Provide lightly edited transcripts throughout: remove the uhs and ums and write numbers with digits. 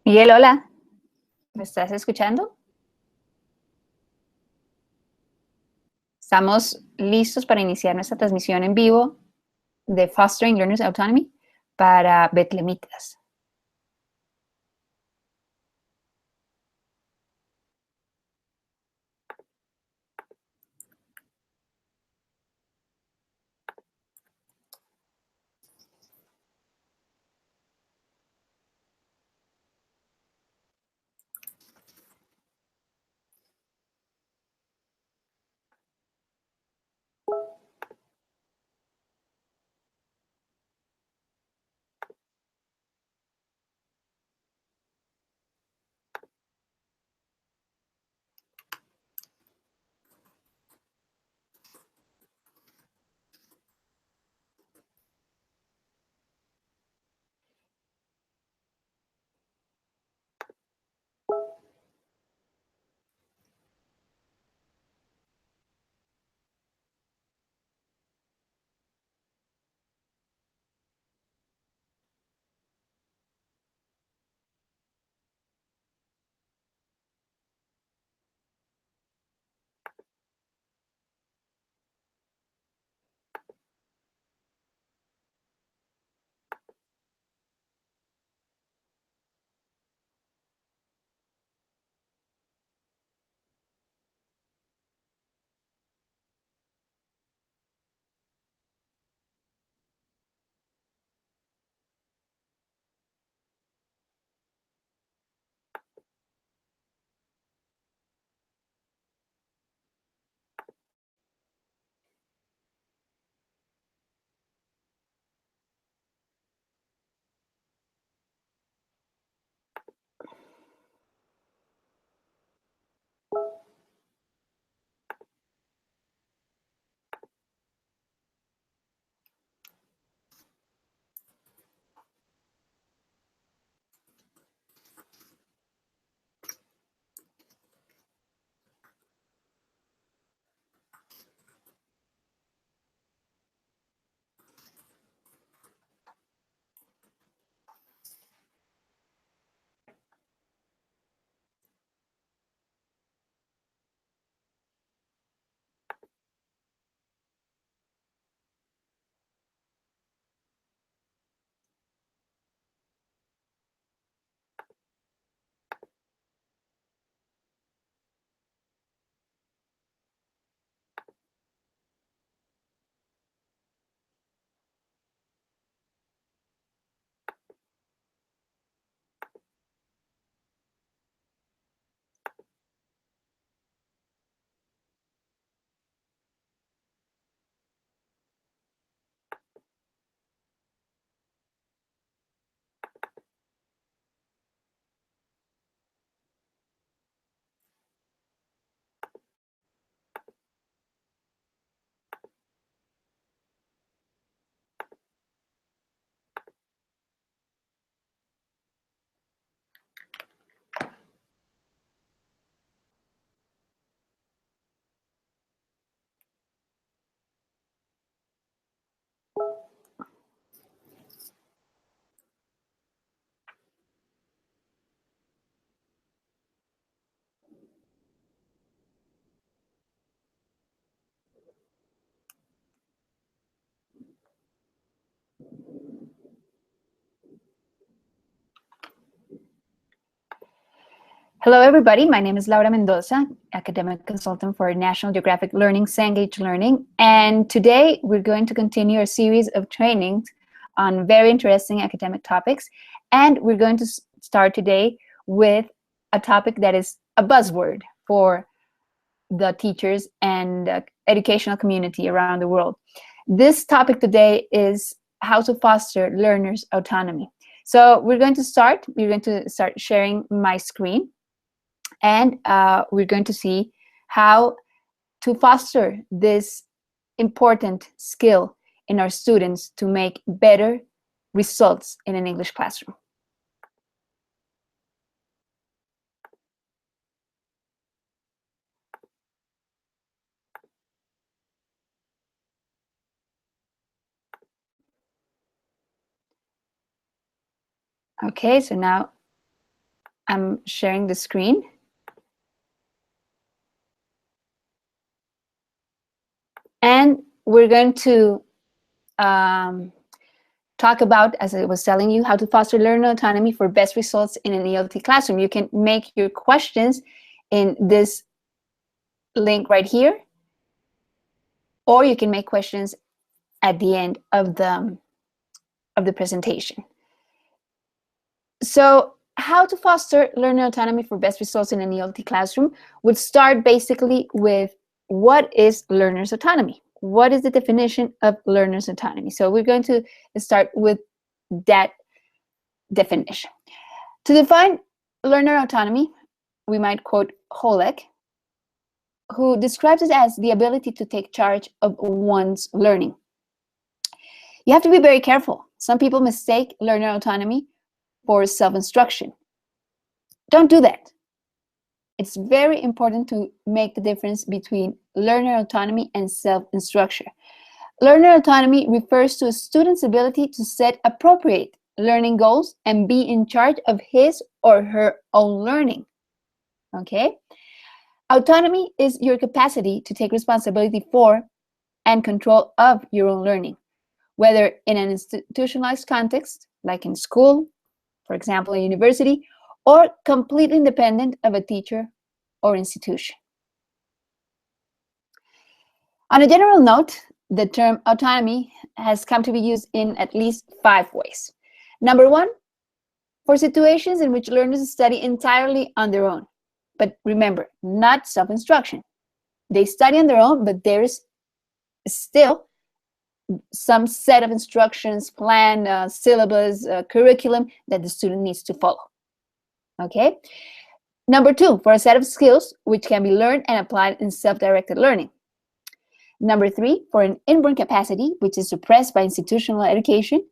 Miguel, hola, ¿me estás escuchando? Estamos listos para iniciar nuestra transmisión en vivo de Fostering Learners Autonomy para Betlemitas. Hello, everybody. My name is Laura Mendoza, academic consultant for National Geographic Learning, Cengage Learning. And today we're going to continue a series of trainings on very interesting academic topics. And we're going to start today with a topic that is a buzzword for the teachers and educational community around the world. This topic today is how to foster learners' autonomy. So we're going to start sharing my screen. And we're going to see how to foster this important skill in our students to make better results in an English classroom. Okay, so now I'm sharing the screen. And we're going to talk about, as I was telling you, how to foster learner autonomy for best results in an ELT classroom. You can make your questions in this link right here, or you can make questions at the end of the presentation. So how to foster learner autonomy for best results in an ELT classroom would start basically with, what is learner's autonomy? What is the definition of learner's autonomy? So we're going to start with that definition. To define learner autonomy, we might quote Holek, who describes it as the ability to take charge of one's learning. You have to be very careful. Some people mistake learner autonomy for self-instruction. Don't do that. It's very important to make the difference between learner autonomy and self-instruction. Learner autonomy refers to a student's ability to set appropriate learning goals and be in charge of his or her own learning. Okay? Autonomy is your capacity to take responsibility for and control of your own learning, whether in an institutionalized context, like in school, for example, a university, or completely independent of a teacher or institution. On a general note, the term autonomy has come to be used in at least 5 ways. Number 1, for situations in which learners study entirely on their own. But remember, not self-instruction. They study on their own, but there is still some set of instructions, plan, syllabus, curriculum that the student needs to follow. Okay? Number 2, for a set of skills which can be learned and applied in self-directed learning. Number 3, for an inborn capacity which is suppressed by institutional education.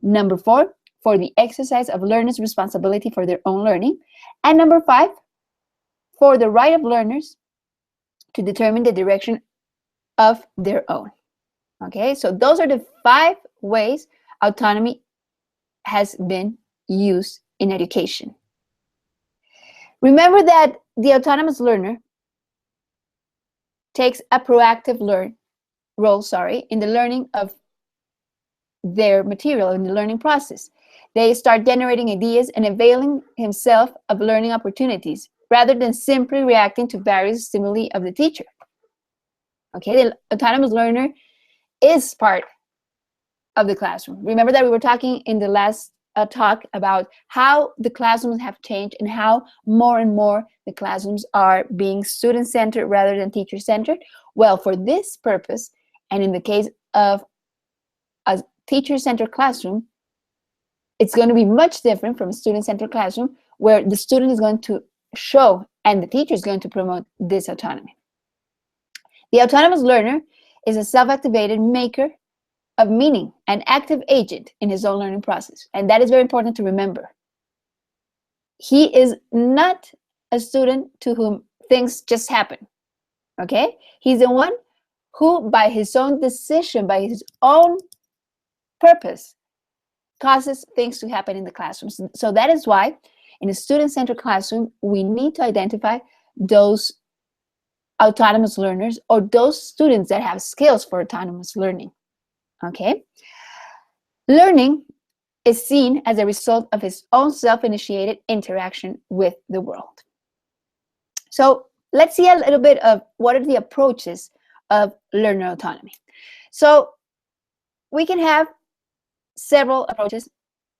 Number 4, for the exercise of learners' responsibility for their own learning. And number 5, for the right of learners to determine the direction of their own. Okay, so those are the 5 ways autonomy has been used in education. Remember that the autonomous learner takes a proactive role in the learning of their material, in the learning process. They start generating ideas and availing himself of learning opportunities rather than simply reacting to various stimuli of the teacher. Okay, the autonomous learner is part of the classroom. Remember that we were talking in the last talk about how the classrooms have changed and how more and more the classrooms are being student-centered rather than teacher-centered. Well, for this purpose, and in the case of a teacher-centered classroom, it's going to be much different from a student-centered classroom where the student is going to show and the teacher is going to promote this autonomy. The autonomous learner is a self-activated maker of meaning, an active agent in his own learning process. And that is very important to remember. He is not a student to whom things just happen, okay? He's the one who, by his own decision, by his own purpose, causes things to happen in the classroom. So that is why in a student-centered classroom, we need to identify those autonomous learners or those students that have skills for autonomous learning. Okay? Learning is seen as a result of his own self-initiated interaction with the world. So let's see a little bit of what are the approaches of learner autonomy. So we can have several approaches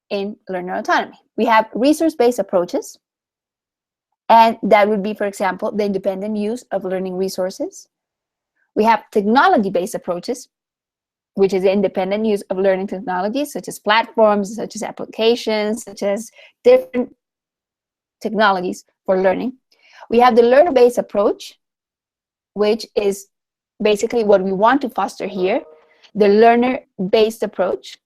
in learner autonomy. We have resource-based approaches, and that would be, for example, the independent use of learning resources. We have technology-based approaches, which is the independent use of learning technologies, such as platforms, such as applications, such as different technologies for learning. We have the learner-based approach, which is basically what we want to foster here, the learner-based approach,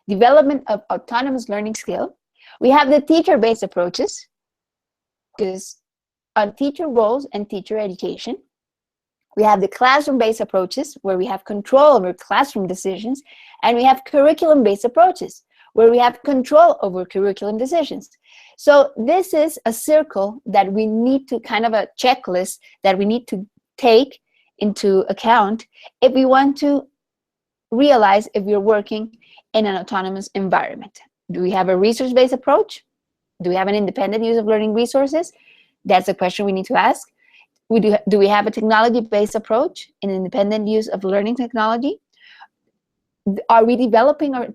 development of autonomous learning skill. We have the teacher-based approaches, because on teacher roles and teacher education. We have the classroom-based approaches, where we have control over classroom decisions, and we have curriculum-based approaches, where we have control over curriculum decisions. So this is a circle that we need to, kind of a checklist that we need to take into account if we want to realize if we're working in an autonomous environment. Do we have a research-based approach? Do we have an independent use of learning resources? That's a question we need to ask. Do we have a technology-based approach, an independent use of learning technology? Are we developing our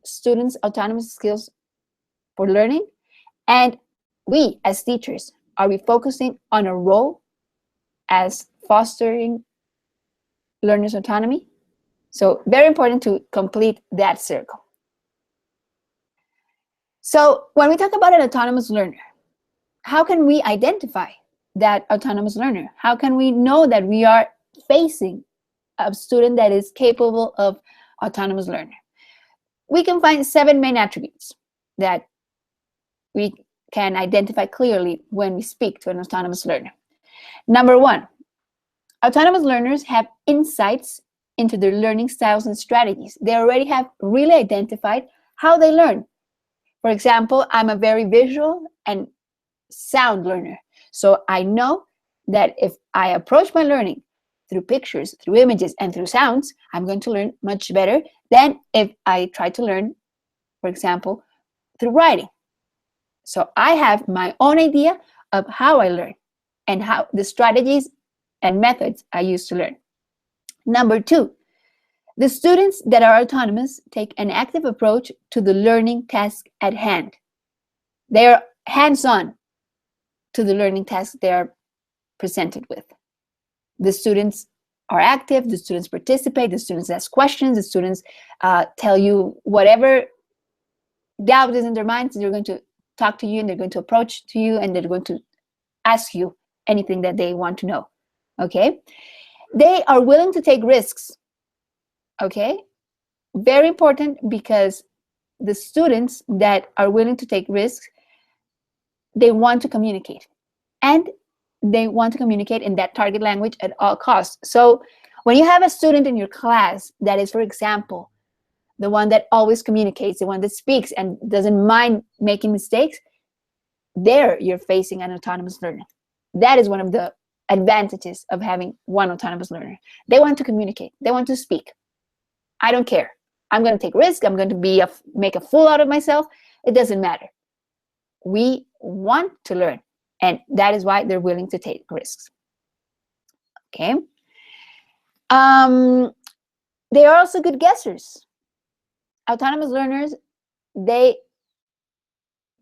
students' autonomous skills for learning? And we, as teachers, are we focusing on a role as fostering learners' autonomy? So very important to complete that circle. So when we talk about an autonomous learner, how can we identify that autonomous learner? How can we know that we are facing a student that is capable of autonomous learner? We can find 7 main attributes that we can identify clearly when we speak to an autonomous learner. Number 1, autonomous learners have insights into their learning styles and strategies. They already have really identified how they learn. For example, I'm a very visual and sound learner. So I know that if I approach my learning through pictures, through images, and through sounds, I'm going to learn much better than if I try to learn, for example, through writing. So I have my own idea of how I learn and how the strategies and methods I use to learn. Number 2, the students that are autonomous take an active approach to the learning task at hand. They are hands-on to the learning task they are presented with. The students are active, the students participate, the students ask questions, the students tell you whatever doubt is in their minds, they're going to talk to you and they're going to approach to you and they're going to ask you anything that they want to know, okay? They are willing to take risks, okay? Very important, because the students that are willing to take risks, they want to communicate, and they want to communicate in that target language at all costs. So when you have a student in your class that is, for example, the one that always communicates, the one that speaks and doesn't mind making mistakes, there you're facing an autonomous learner. That is one of the advantages of having one autonomous learner. They want to communicate, they want to speak. I don't care. I'm going to take risks, I'm going to make a fool out of myself. It doesn't matter. We want to learn, and that is why they're willing to take risks. Okay. They are also good guessers. Autonomous learners, they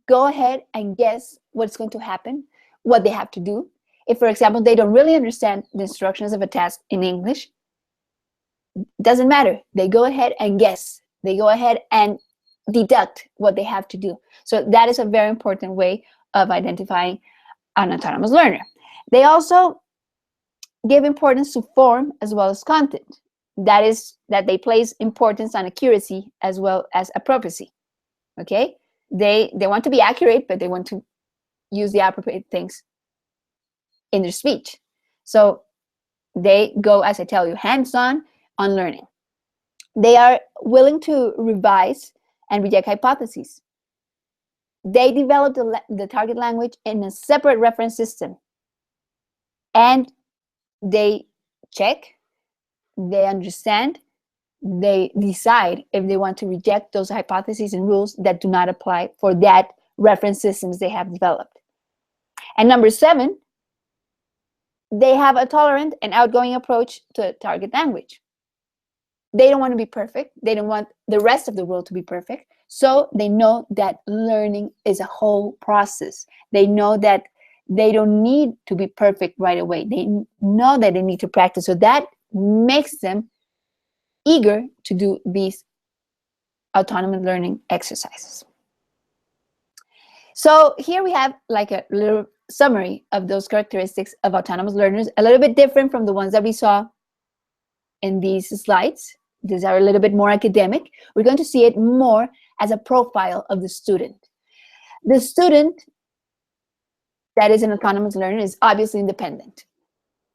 go ahead and guess what's going to happen, what they have to do. If, for example, they don't really understand the instructions of a task in English, doesn't matter. They go ahead and guess. They go ahead and deduct what they have to do. So that is a very important way of identifying an autonomous learner. They also give importance to form as well as content. That is, that they place importance on accuracy as well as appropriacy. Okay? They want to be accurate, but they want to use the appropriate things in their speech. So they go, as I tell you, hands-on on learning. They are willing to revise and reject hypotheses. They develop the target language in a separate reference system. And they check, they understand, they decide if they want to reject those hypotheses and rules that do not apply for that reference systems they have developed. And number 7, they have a tolerant and outgoing approach to target language. They don't want to be perfect. They don't want the rest of the world to be perfect. So they know that learning is a whole process. They know that they don't need to be perfect right away. They know that they need to practice. So that makes them eager to do these autonomous learning exercises. So here we have like a little summary of those characteristics of autonomous learners, a little bit different from the ones that we saw in these slides. These are a little bit more academic. We're going to see it more as a profile of the student. The student that is an autonomous learner is obviously independent.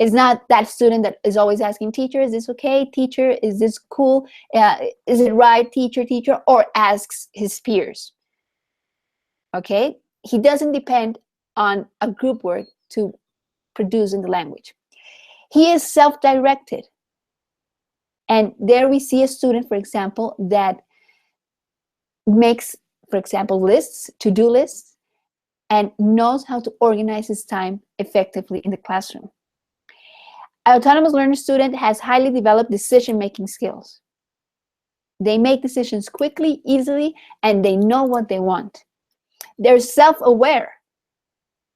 It's not that student that is always asking, teacher, is this okay? Teacher, is this cool? Is it right? Teacher, or asks his peers. Okay? he doesn't depend on a group work to produce in the language. He is self-directed. And there we see a student, for example, that makes, for example, lists, to-do lists, and knows how to organize his time effectively in the classroom. An autonomous learner student has highly developed decision-making skills. They make decisions quickly, easily, and they know what they want. They're self-aware.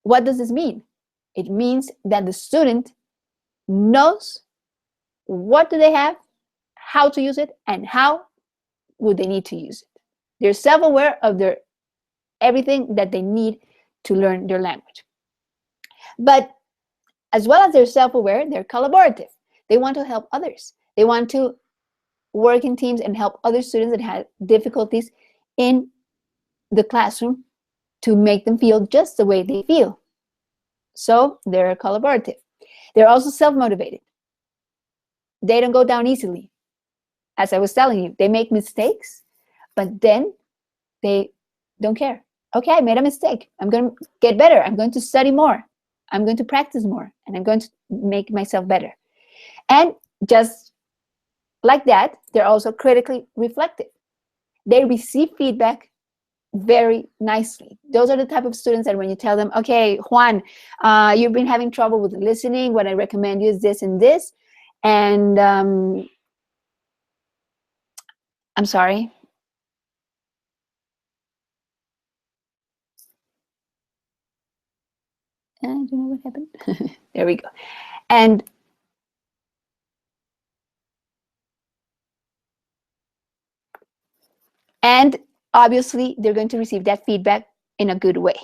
What does this mean? It means that the student knows what do they have, how to use it, and how would they need to use it. They're self-aware of everything that they need to learn their language. But as well as they're self-aware, they're collaborative. They want to help others. They want to work in teams and help other students that have difficulties in the classroom to make them feel just the way they feel. So they're collaborative. They're also self-motivated. They don't go down easily. As I was telling you, they make mistakes, but then they don't care. Okay, I made a mistake. I'm going to get better. I'm going to study more. I'm going to practice more, and I'm going to make myself better. And just like that, they're also critically reflective. They receive feedback very nicely. Those are the type of students that when you tell them, okay, Juan, you've been having trouble with listening. What I recommend you is this and this. And I'm sorry. I don't know what happened. There we go. And obviously, they're going to receive that feedback in a good way.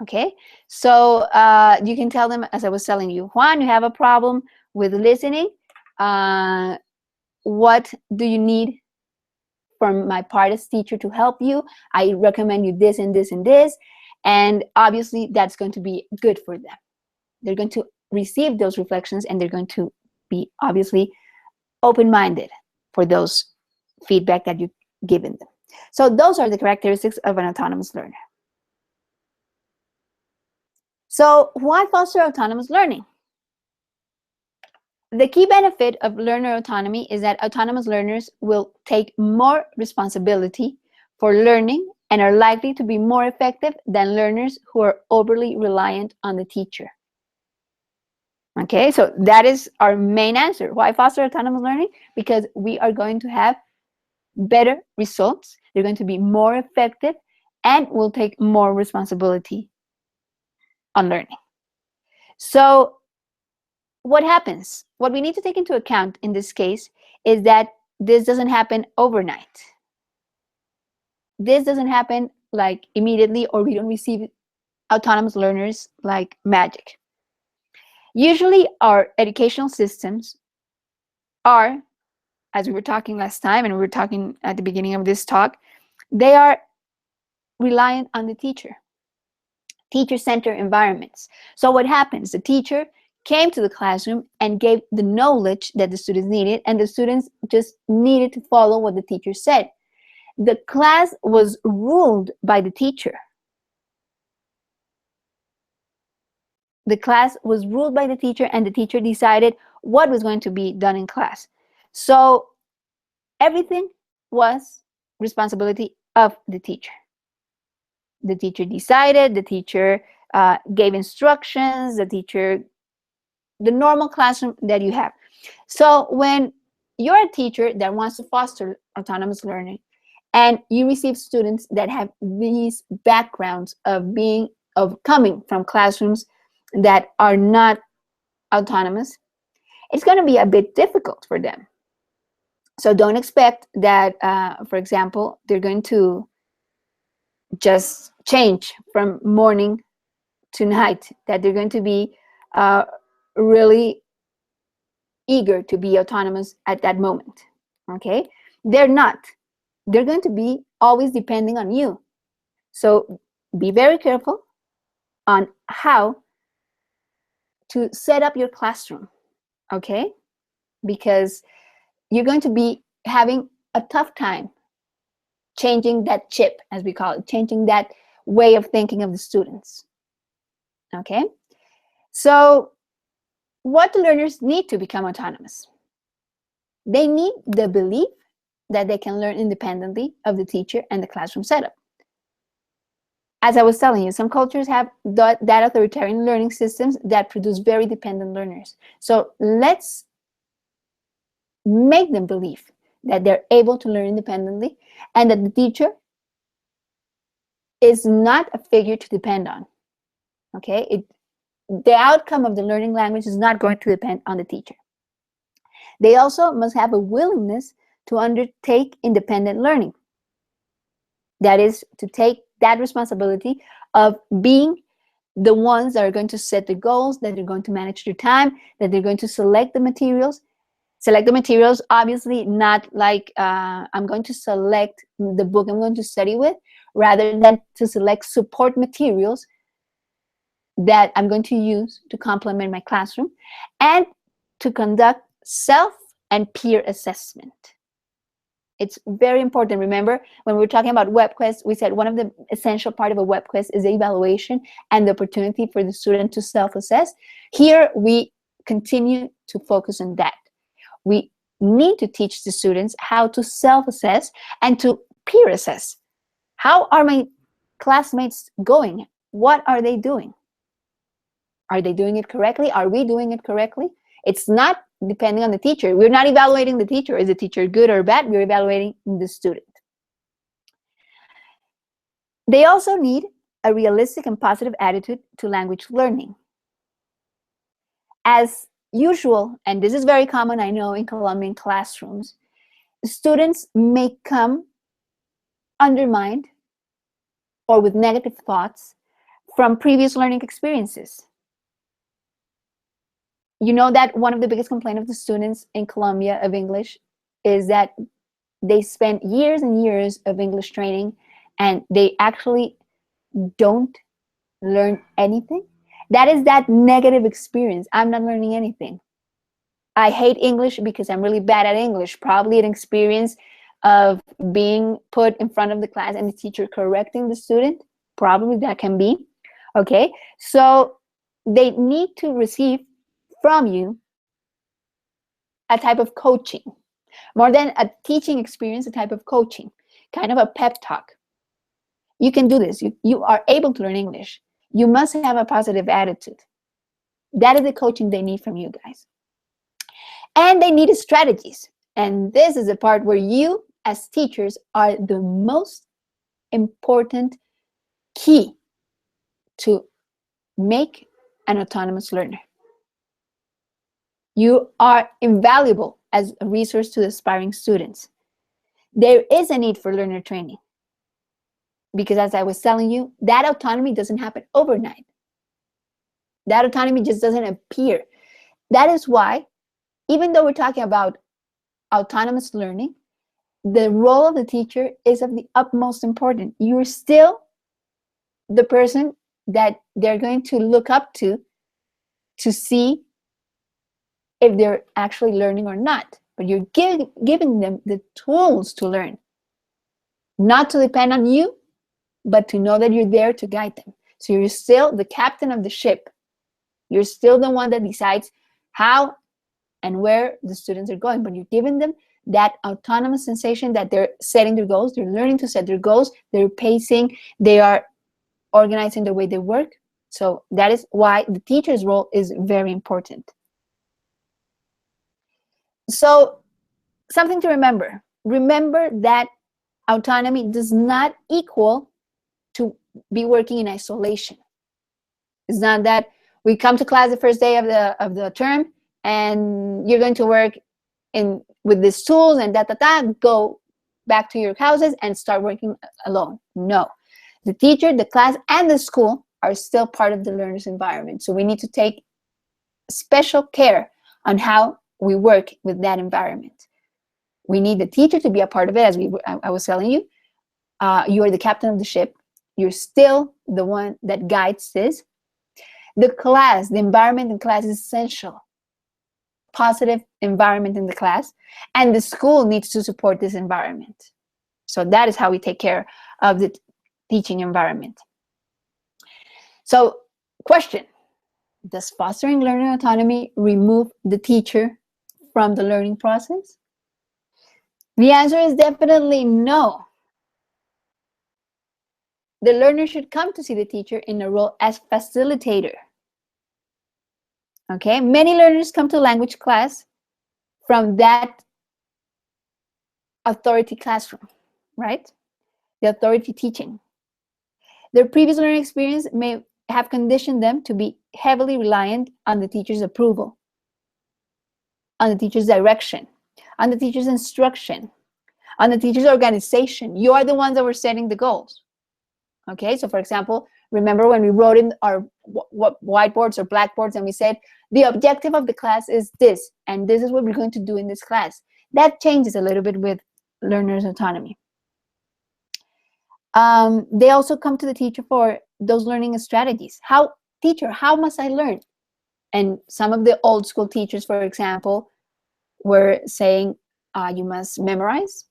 Okay, so you can tell them, as I was telling you, Juan, you have a problem with listening. What do you need from my part as teacher to help you? I recommend you this and this and this. And obviously, that's going to be good for them. They're going to receive those reflections, and they're going to be obviously open-minded for those feedback that you've given them. So those are the characteristics of an autonomous learner. So why foster autonomous learning? The key benefit of learner autonomy is that autonomous learners will take more responsibility for learning and are likely to be more effective than learners who are overly reliant on the teacher. Okay, so that is our main answer. Why foster autonomous learning? Because we are going to have better results. They're going to be more effective and will take more responsibility on learning. So what happens? What we need to take into account in this case is that this doesn't happen overnight. This doesn't happen like immediately, or we don't receive autonomous learners like magic. Usually our educational systems are, as we were talking last time and we were talking at the beginning of this talk, they are reliant on the teacher. Teacher-centered environments. So what happens? The teacher came to the classroom and gave the knowledge that the students needed, and the students just needed to follow what the teacher said. The class was ruled by the teacher. The class was ruled by the teacher, and the teacher decided what was going to be done in class. So everything was responsibility of the teacher. The teacher decided, the teacher gave instructions, the normal classroom that you have. So when you're a teacher that wants to foster autonomous learning, and you receive students that have these backgrounds of coming from classrooms that are not autonomous, it's going to be a bit difficult for them. So don't expect that, for example, they're going to just change from morning to night, that they're going to be really eager to be autonomous at that moment. Okay? They're not. They're going to be always depending on you. So be very careful on how to set up your classroom, okay? Because you're going to be having a tough time changing that chip, as we call it, changing that way of thinking of the students. Okay? So what do learners need to become autonomous? They need the belief that they can learn independently of the teacher and the classroom setup. As I was telling you, some cultures have that authoritarian learning systems that produce very dependent learners. So let's make them believe that they're able to learn independently and that the teacher is not a figure to depend on. Okay? The outcome of the learning language is not going to depend on the teacher. They also must have a willingness to undertake independent learning. That is, to take that responsibility of being the ones that are going to set the goals, that they're going to manage their time, that they're going to select the materials. Select the materials, obviously not like I'm going to select the book I'm going to study with, rather than to select support materials that I'm going to use to complement my classroom, and to conduct self and peer assessment. It's very important. Remember, when we were talking about web quests, we said one of the essential part of a web quest is the evaluation and the opportunity for the student to self-assess. Here, we continue to focus on that. We need to teach the students how to self-assess and to peer assess. How are my classmates going? What are they doing? Are they doing it correctly? Are we doing it correctly? It's not depending on the teacher. We're not evaluating the teacher. Is the teacher good or bad? We're evaluating the student. They also need a realistic and positive attitude to language learning. As usual, and this is very common, I know, in Colombian classrooms, students may come undermined or with negative thoughts from previous learning experiences. You know that one of the biggest complaints of the students in Colombia of English is that they spend years and years of English training and they actually don't learn anything. That is that negative experience. I'm not learning anything. I hate English because I'm really bad at English. Probably an experience of being put in front of the class and the teacher correcting the student. Probably that can be. Okay, so they need to receive from you a type of coaching, more than a teaching experience, a type of coaching, kind of a pep talk. You can do this. You are able to learn English. You must have a positive attitude. That is the coaching they need from you guys. And they need strategies. And this is the part where you, as teachers, are the most important key to make an autonomous learner. You are invaluable as a resource to aspiring students. There is a need for learner training because, as I was telling you, that autonomy doesn't happen overnight. That autonomy just doesn't appear. That is why, even though we're talking about autonomous learning, the role of the teacher is of the utmost importance. You're still the person that they're going to look up to see if they're actually learning or not. But you're giving them the tools to learn. Not to depend on you, but to know that you're there to guide them. So you're still the captain of the ship. You're still the one that decides how and where the students are going. But you're giving them that autonomous sensation that they're setting their goals. They're learning to set their goals. They're pacing. They are organizing the way they work. So that is why the teacher's role is very important. So something to remember. Remember that autonomy does not equal to be working in isolation. It's not that we come to class the first day of the term and you're going to work with these tools and go back to your houses and start working alone. No. The teacher, the class, and the school are still part of the learner's environment. So we need to take special care on how we work with that environment. We need the teacher to be a part of it, as I was telling you. You are the captain of the ship. You're still the one that guides this. The class, the environment in class is essential. Positive environment in the class. And the school needs to support this environment. So that is how we take care of the teaching environment. So, question, does fostering learning autonomy remove the teacher from the learning process? The answer is definitely no. The learner should come to see the teacher in a role as facilitator. Okay, many learners come to language class from that authority classroom, right? The authority teaching. Their previous learning experience may have conditioned them to be heavily reliant on the teacher's approval, on the teacher's direction, on the teacher's instruction, on the teacher's organization. You are the ones that were setting the goals. Okay, so for example, remember when we wrote in our whiteboards or blackboards and we said, the objective of the class is this, and this is what we're going to do in this class. That changes a little bit with learners' autonomy. They also come to the teacher for those learning strategies. Teacher, how must I learn? And some of the old school teachers, for example, were saying, you must memorize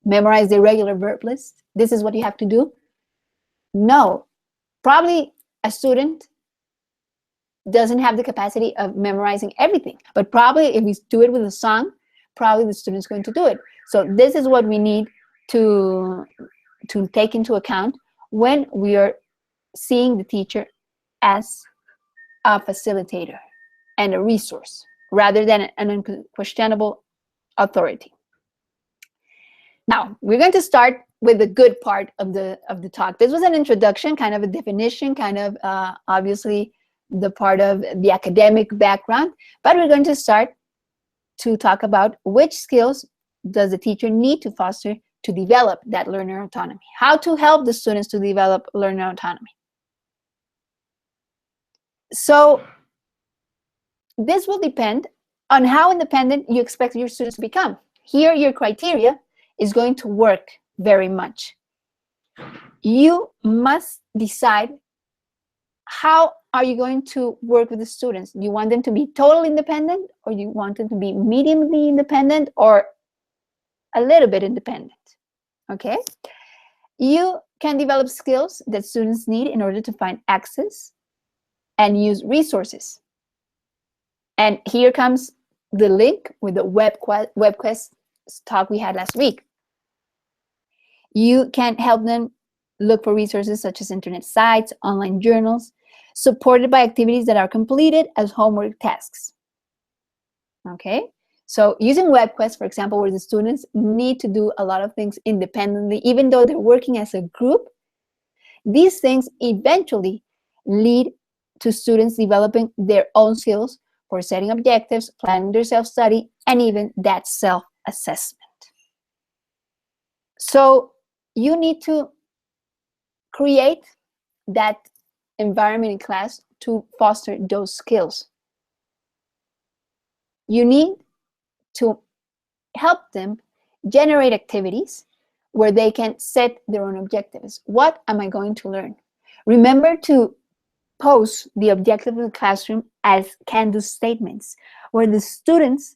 the regular verb list. This is what you have to do. No, probably a student doesn't have the capacity of memorizing everything, but probably if we do it with a song, probably the student's going to do it. So this is what we need to take into account when we are seeing the teacher as a facilitator and a resource rather than an unquestionable authority. Now, we're going to start with the good part of the talk. This was an introduction, kind of a definition, kind of obviously the part of the academic background, but we're going to start to talk about which skills does the teacher need to foster to develop that learner autonomy, how to help the students to develop learner autonomy. So this will depend on how independent you expect your students to become. Here, your criteria is going to work very much. You must decide how are you going to work with the students. Do you want them to be totally independent, or do you want them to be mediumly independent, or a little bit independent? Okay. You can develop skills that students need in order to find access and use resources. And here comes the link with the WebQuest talk we had last week. You can help them look for resources such as internet sites, online journals, supported by activities that are completed as homework tasks. Okay, so using WebQuest, for example, where the students need to do a lot of things independently, even though they're working as a group, these things eventually lead to students developing their own skills for setting objectives, planning their self-study, and even that self-assessment. So you need to create that environment in class to foster those skills. You need to help them generate activities where they can set their own objectives. What am I going to learn? Remember to pose the objective of the classroom as can-do statements, where the students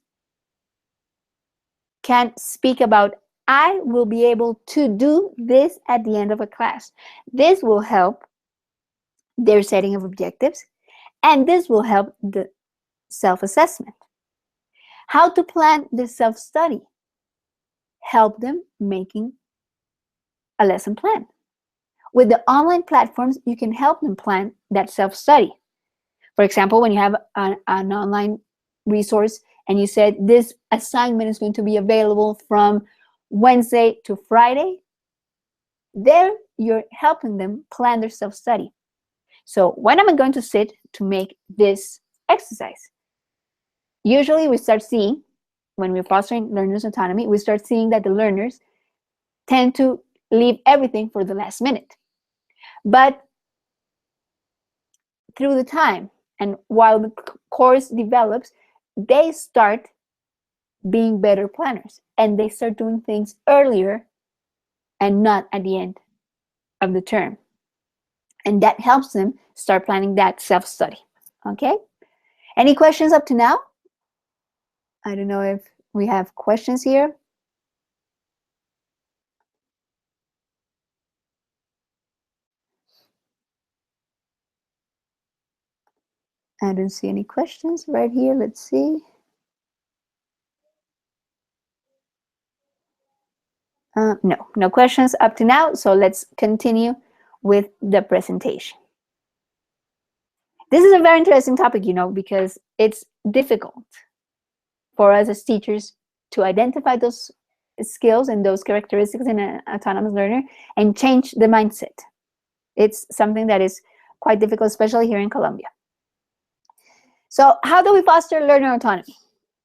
can speak about, I will be able to do this at the end of a class. This will help their setting of objectives, and this will help the self-assessment. How to plan the self-study? Help them making a lesson plan. With the online platforms, you can help them plan that self-study. For example, when you have an online resource and you said this assignment is going to be available from Wednesday to Friday, there you're helping them plan their self-study. So when am I going to sit to make this exercise? Usually we start seeing, when we're fostering learners' autonomy, we start seeing that the learners tend to leave everything for the last minute. But through the time and while the course develops, they start being better planners and they start doing things earlier and not at the end of the term. And that helps them start planning that self-study. Okay? Any questions up to now? I don't know if we have questions here. I don't see any questions right here. Let's see. No questions up to now. So let's continue with the presentation. This is a very interesting topic, because it's difficult for us as teachers to identify those skills and those characteristics in an autonomous learner and change the mindset. It's something that is quite difficult, especially here in Colombia. So how do we foster learner autonomy?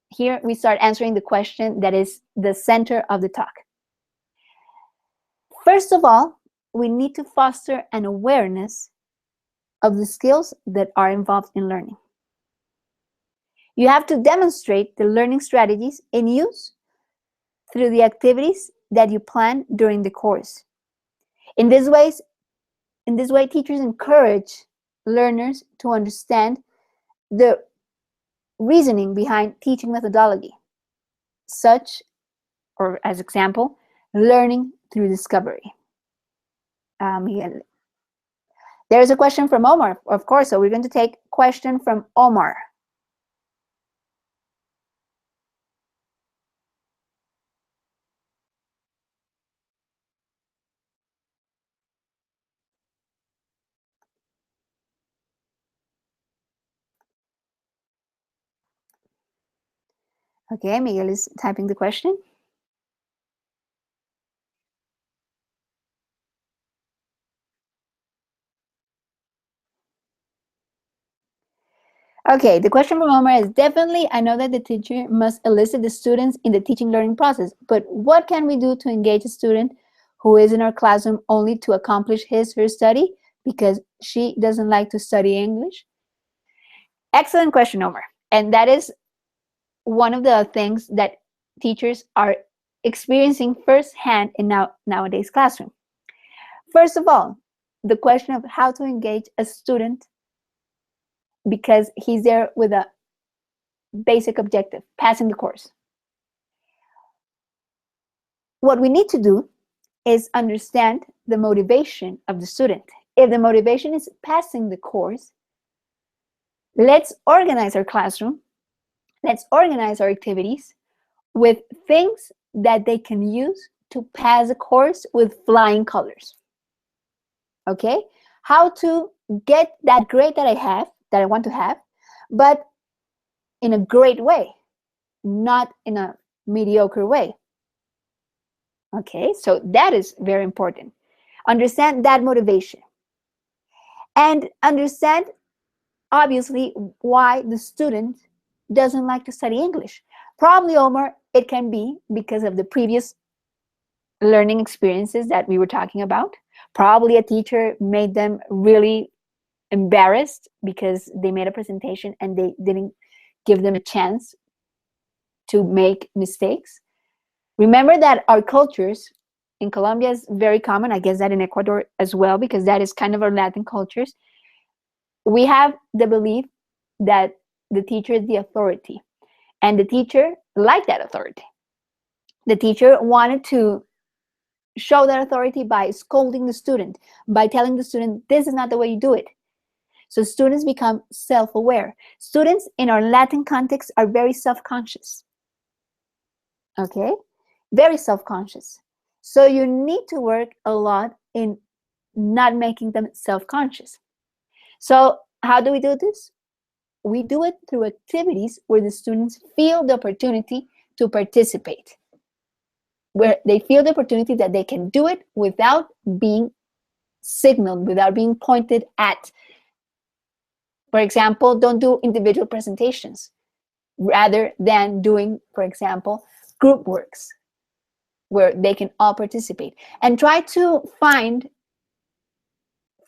Here we start answering the question that is the center of the talk. First of all, we need to foster an awareness of the skills that are involved in learning. You have to demonstrate the learning strategies in use through the activities that you plan during the course. In this way, teachers encourage learners to understand the reasoning behind teaching methodology, such, or as example, learning through discovery. There's a question from Omar, of course, so we're going to take question from Omar. Okay, Miguel is typing the question. Okay, the question from Omar is, definitely, I know that the teacher must elicit the students in the teaching learning process, but what can we do to engage a student who is in our classroom only to accomplish his or her study because she doesn't like to study English? Excellent question, Omar. And that is one of the things that teachers are experiencing firsthand in nowadays classroom. First of all, the question of how to engage a student because he's there with a basic objective, passing the course. What we need to do is understand the motivation of the student. If the motivation is passing the course, let's organize our classroom, let's organize our activities with things that they can use to pass the course with flying colors. Okay? How to get that grade that I want to have, but in a great way, not in a mediocre way. Okay, so that is very important. Understand that motivation. And understand, obviously, why the student doesn't like to study English. Probably, Omar, it can be because of the previous learning experiences that we were talking about. Probably a teacher made them really embarrassed because they made a presentation and they didn't give them a chance to make mistakes. Remember that our cultures in Colombia is very common. I guess that in Ecuador as well, because that is kind of our Latin cultures. We have the belief that the teacher is the authority, and the teacher liked that authority. The teacher wanted to show that authority by scolding the student, by telling the student, this is not the way you do it. So students become self-aware. Students in our Latin context are very self-conscious. Okay? Very self-conscious. So you need to work a lot in not making them self-conscious. So how do we do this? We do it through activities where the students feel the opportunity to participate, where they feel the opportunity that they can do it without being signaled, without being pointed at. For example, don't do individual presentations rather than doing, for example, group works where they can all participate, and try to find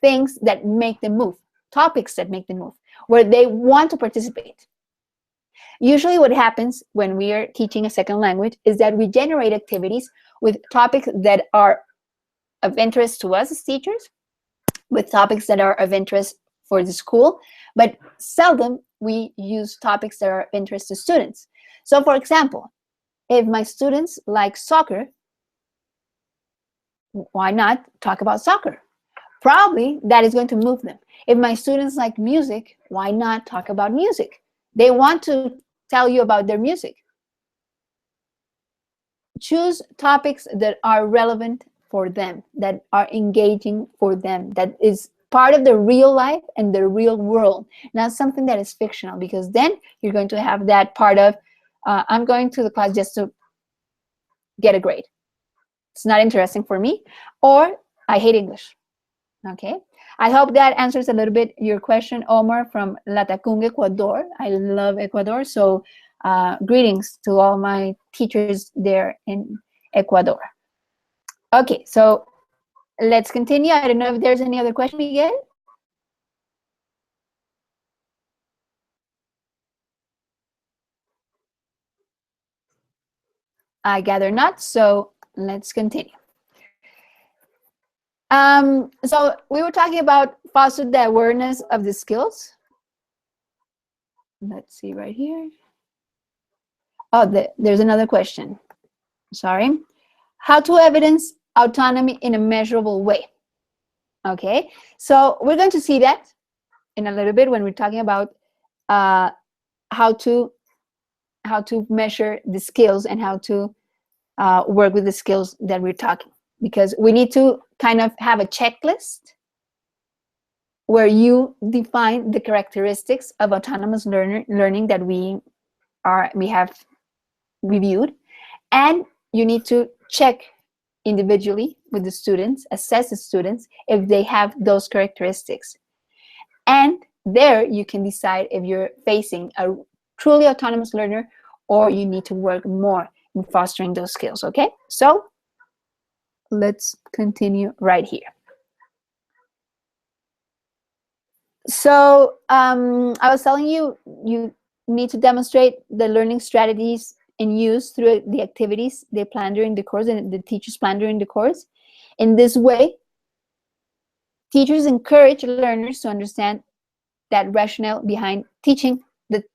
things that make them move, topics that make them move, where they want to participate. Usually what happens when we are teaching a second language is that we generate activities with topics that are of interest to us as teachers, with topics that are of interest for the school, but seldom we use topics that are of interest to students. So for example, if my students like soccer, why not talk about soccer? Probably that is going to move them. If my students like music, why not talk about music? They want to tell you about their music. Choose topics that are relevant for them, that are engaging for them, that is part of their real life and their real world, not something that is fictional, because then you're going to have that part of, I'm going to the class just to get a grade. It's not interesting for me, or I hate English. Okay, I hope that answers a little bit your question, Omar, from Latacunga, Ecuador. I love Ecuador, so greetings to all my teachers there in Ecuador. Okay, so let's continue. I don't know if there's any other question, Miguel. I gather not, so let's continue. So we were talking about foster the awareness of the skills. Let's see right here. Oh, there's another question. Sorry. How to evidence autonomy in a measurable way. Okay, so we're going to see that in a little bit when we're talking about how to measure the skills and how to work with the skills that we're talking, because we need to kind of have a checklist where you define the characteristics of autonomous learning that we have reviewed, and you need to check individually with the students, assess the students if they have those characteristics. And there you can decide if you're facing a truly autonomous learner or you need to work more in fostering those skills, okay? So let's continue right here. So I was telling you, you need to demonstrate the learning strategies in use through the activities they plan during the course and the teachers plan during the course. In this way, teachers encourage learners to understand that rationale behind teaching,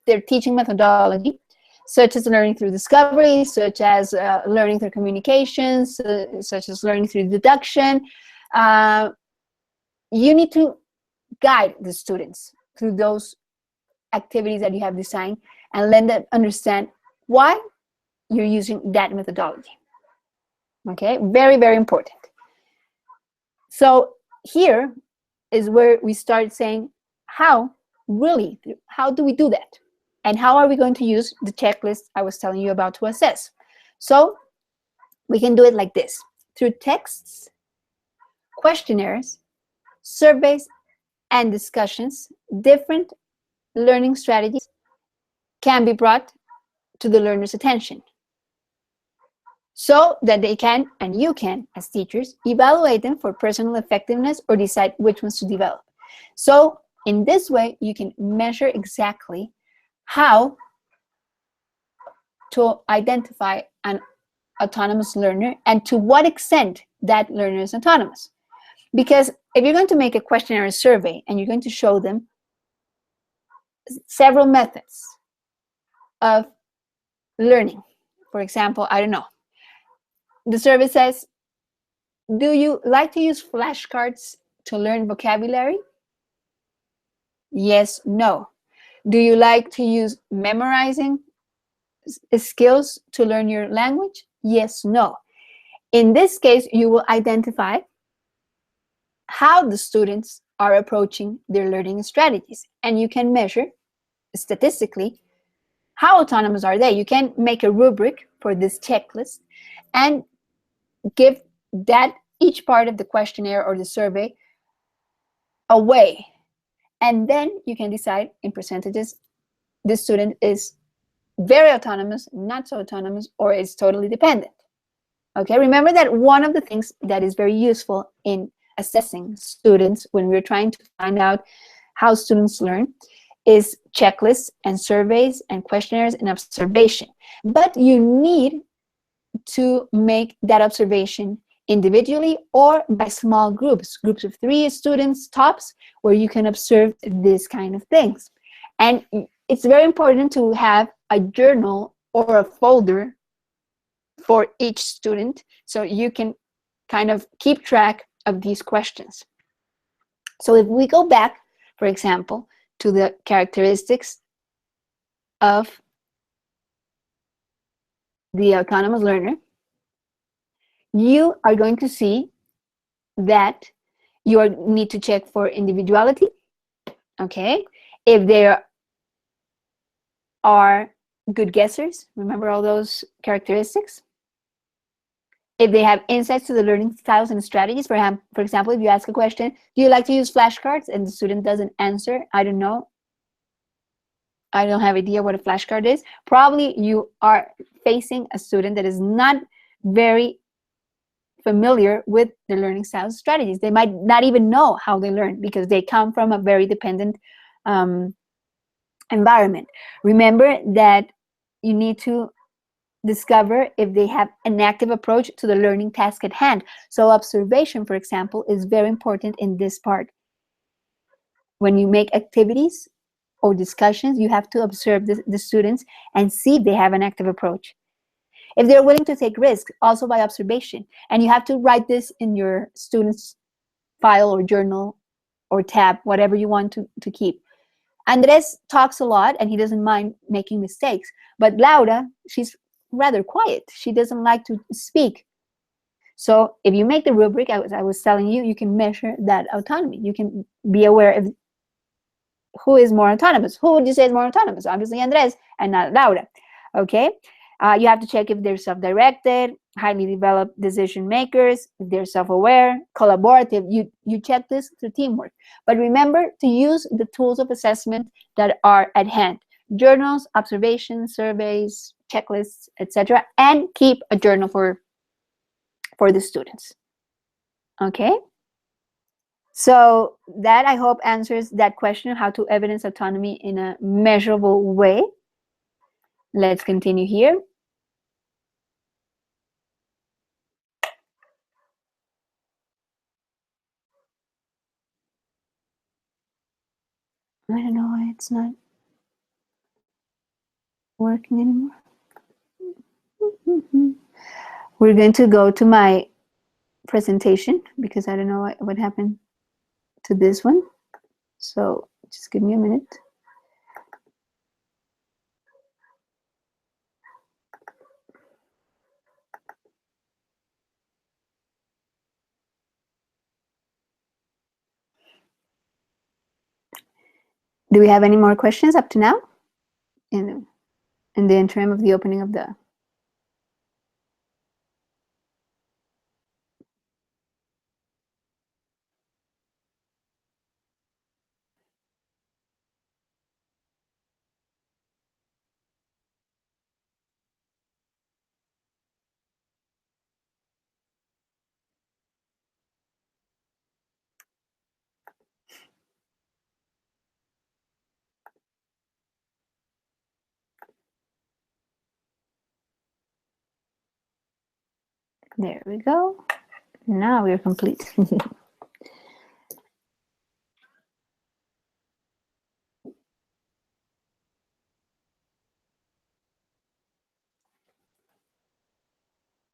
their teaching methodology, such as learning through discovery, such as learning through communications, such as learning through deduction. You need to guide the students through those activities that you have designed and let them understand why you're using that methodology. Okay, very, very important. So here is where we start saying, how do we do that? And how are we going to use the checklist I was telling you about to assess? So we can do it like this: through texts, questionnaires, surveys, and discussions. Different learning strategies can be brought to the learner's attention so that they can, and you can, as teachers, evaluate them for personal effectiveness or decide which ones to develop. So in this way, you can measure exactly how to identify an autonomous learner and to what extent that learner is autonomous. Because if you're going to make a questionnaire survey and you're going to show them several methods of learning, for example, I don't know, the survey says, do you like to use flashcards to learn vocabulary? Yes, no. Do you like to use memorizing skills to learn your language? Yes, no. In this case, you will identify how the students are approaching their learning strategies, and you can measure statistically how autonomous are they. You can make a rubric for this checklist and give that each part of the questionnaire or the survey away, and then you can decide in percentages the student is very autonomous, not so autonomous, or is totally dependent. Okay, remember that one of the things that is very useful in assessing students when we're trying to find out how students learn is checklists and surveys and questionnaires and observation. But you need to make that observation individually or by small groups of 3 students tops, where you can observe this kind of things. And it's very important to have a journal or a folder for each student so you can kind of keep track of these questions. So if we go back, for example, to the characteristics of the autonomous learner, you are going to see that you need to check for individuality, okay? If they are good guessers, remember all those characteristics? If they have insights to the learning styles and strategies, for example, if you ask a question, do you like to use flashcards? And the student doesn't answer, I don't know, I don't have idea what a flashcard is. Probably you are facing a student that is not very familiar with the learning styles strategies. They might not even know how they learn because they come from a very dependent environment. Remember that you need to discover if they have an active approach to the learning task at hand. So observation, for example, is very important in this part. When you make activities or discussions, you have to observe the students and see if they have an active approach. If they're willing to take risks, also by observation. And you have to write this in your students' file or journal or tab, whatever you want to keep. Andres talks a lot and he doesn't mind making mistakes. But Laura, she's rather quiet. She doesn't like to speak. So if you make the rubric, I was telling you, you can measure that autonomy. You can be aware of who is more autonomous. Who would you say is more autonomous? Obviously Andres and not Laura. Okay? You have to check if they're self-directed, highly developed decision makers, if they're self-aware, collaborative. You check this through teamwork. But remember to use the tools of assessment that are at hand. Journals, observations, surveys, checklists, etc. And keep a journal for the students. Okay? So that, I hope, answers that question of how to evidence autonomy in a measurable way. Let's continue here. I don't know why it's not working anymore. We're going to go to my presentation because I don't know what happened to this one. So just give me a minute. Do we have any more questions up to now? In the interim of the opening of the... There we go. Now we're complete.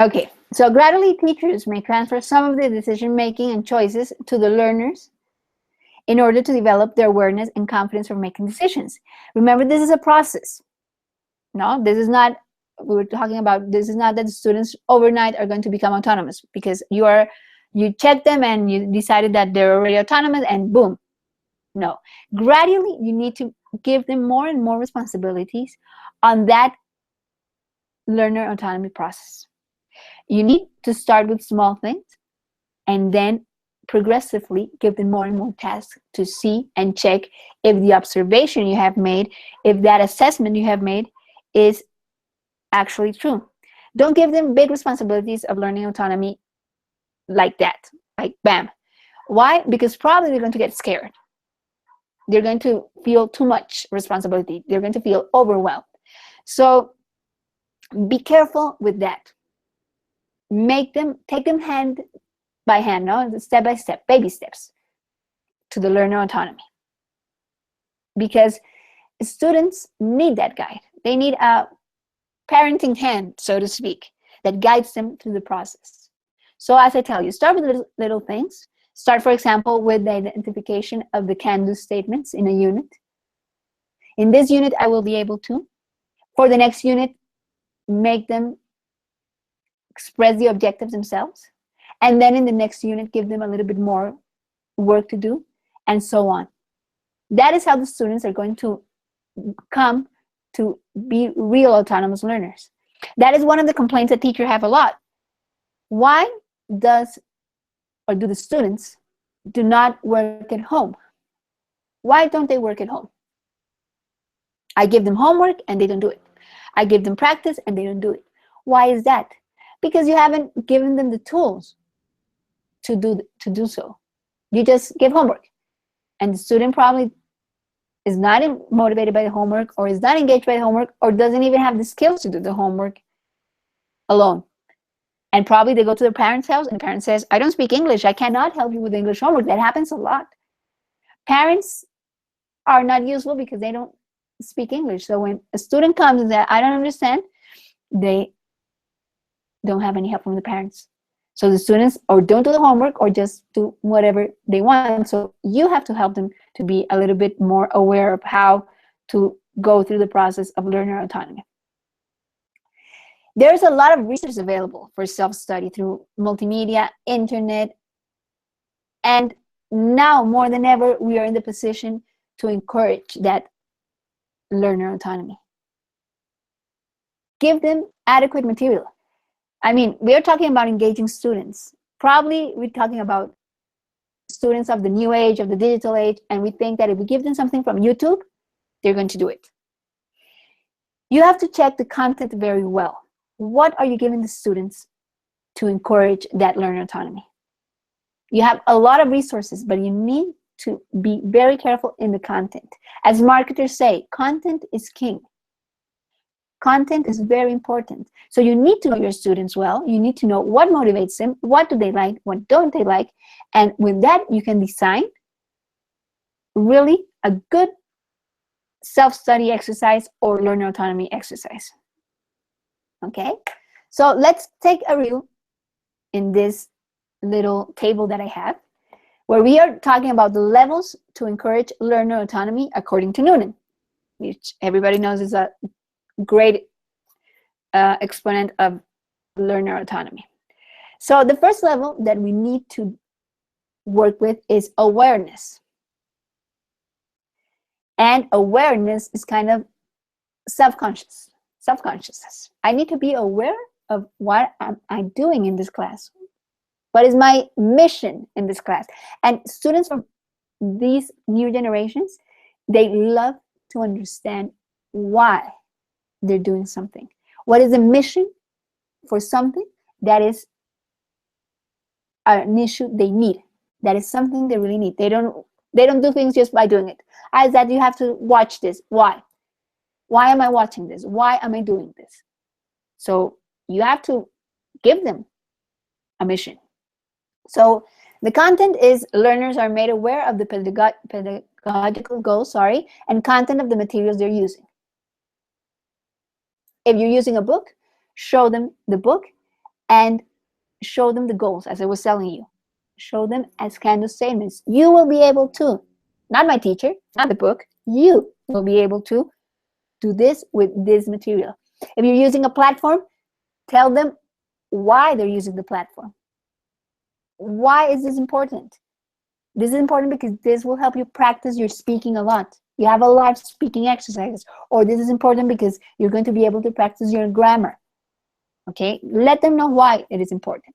Okay, so gradually teachers may transfer some of the decision-making and choices to the learners in order to develop their awareness and confidence for making decisions. Remember, this is a process. No, this is not, we were talking about, this is not that the students overnight are going to become autonomous because you check them and you decided that they're already autonomous and boom. No, gradually you need to give them more and more responsibilities on that learner autonomy process. You need to start with small things and then progressively give them more and more tasks to see and check if the observation you have made, if that assessment you have made is actually true. Don't give them big responsibilities of learning autonomy like that, like bam. Why? Because probably they're going to get scared. They're going to feel too much responsibility. They're going to feel overwhelmed. So be careful with that. Take them hand by hand, no? Step by step, baby steps to the learner autonomy. Because students need that guide. They need a parenting hand, so to speak, that guides them through the process. So as I tell you, start with little things. Start, for example, with the identification of the can-do statements in a unit. In this unit, I will be able to. For the next unit, make them express the objectives themselves. And then in the next unit, give them a little bit more work to do, and so on. That is how the students are going to come to be real autonomous learners. That is one of the complaints that teachers have a lot. Why do the students do not work at home? Why don't they work at home? I give them homework and they don't do it. I give them practice and they don't do it. Why is that? Because you haven't given them the tools to do so. You just give homework, and the student probably is not motivated by the homework, or is not engaged by the homework, or doesn't even have the skills to do the homework alone. And probably they go to their parents' house and the parent says, I don't speak English, I cannot help you with English homework. That happens a lot. Parents are not useful because they don't speak English. So when a student comes and says, I don't understand, they don't have any help from the parents. So the students or don't do the homework or just do whatever they want. So you have to help them to be a little bit more aware of how to go through the process of learner autonomy. There's a lot of resources available for self-study through multimedia, internet, and now more than ever, we are in the position to encourage that learner autonomy. Give them adequate material. I mean, we are talking about engaging students. Probably we're talking about students of the new age, of the digital age, and we think that if we give them something from YouTube, they're going to do it. You have to check the content very well. What are you giving the students to encourage that learner autonomy? You have a lot of resources, but you need to be very careful in the content. As marketers say, content is king. Content is very important. So you need to know your students well. You need to know what motivates them, what do they like, what don't they like. And with that, you can design really a good self-study exercise or learner autonomy exercise. Okay, so let's take a review in this little table that I have, where we are talking about the levels to encourage learner autonomy according to Noonan, which everybody knows is a great exponent of learner autonomy. So the first level that we need to work with is awareness. And awareness is kind of self-consciousness. I need to be aware of what am I doing in this class. What is my mission in this class? And students from these new generations, they love to understand why they're doing something. What is the mission for something that is an issue they need? That is something they really need. They don't do things just by doing it. As that you have to watch this. Why? Why am I watching this? Why am I doing this? So you have to give them a mission. So the content is learners are made aware of the pedagogical goals, and content of the materials they're using. If you're using a book, show them the book and show them the goals, as I was telling you. Show them as can-do statements. You will be able to, not my teacher, not the book, you will be able to do this with this material. If you're using a platform, tell them why they're using the platform. Why is this important? This is important because this will help you practice your speaking a lot. You have a lot of speaking exercises. Or this is important because you're going to be able to practice your grammar. Okay? Let them know why it is important.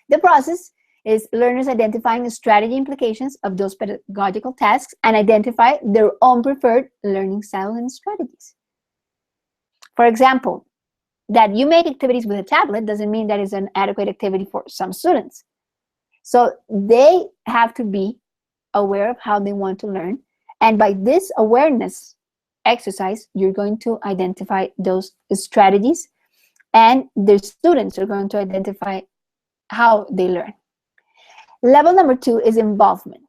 The process is learners identifying the strategy implications of those pedagogical tasks and identify their own preferred learning styles and strategies. For example, that you make activities with a tablet doesn't mean that is an adequate activity for some students. So they have to be aware of how they want to learn. And by this awareness exercise, you're going to identify those strategies, and the students are going to identify how they learn. Level number 2 is involvement.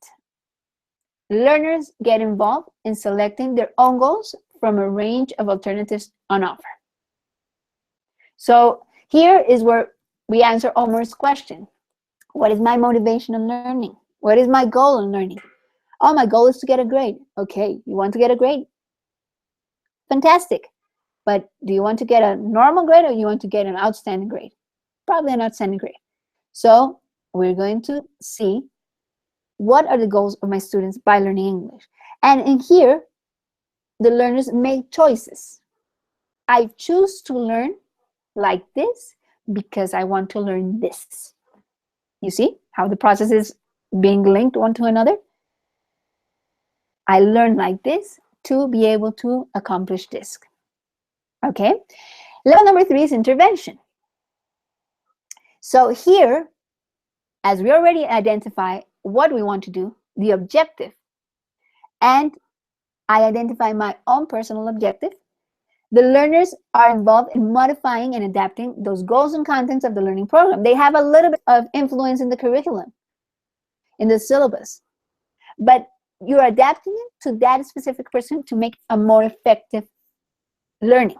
Learners get involved in selecting their own goals from a range of alternatives on offer. So here is where we answer Omar's question. What is my motivation in learning? What is my goal in learning? Oh, my goal is to get a grade. Okay, you want to get a grade? Fantastic. But do you want to get a normal grade or you want to get an outstanding grade? Probably an outstanding grade. So we're going to see what are the goals of my students by learning English. And in here, the learners make choices. I choose to learn like this because I want to learn this. You see how the process is being linked one to another? I learn like this to be able to accomplish this. Okay? Level number 3 is intervention. So here, as we already identify what we want to do, the objective, and I identify my own personal objective, the learners are involved in modifying and adapting those goals and contents of the learning program. They have a little bit of influence in the curriculum, in the syllabus, but you're adapting it to that specific person to make a more effective learning.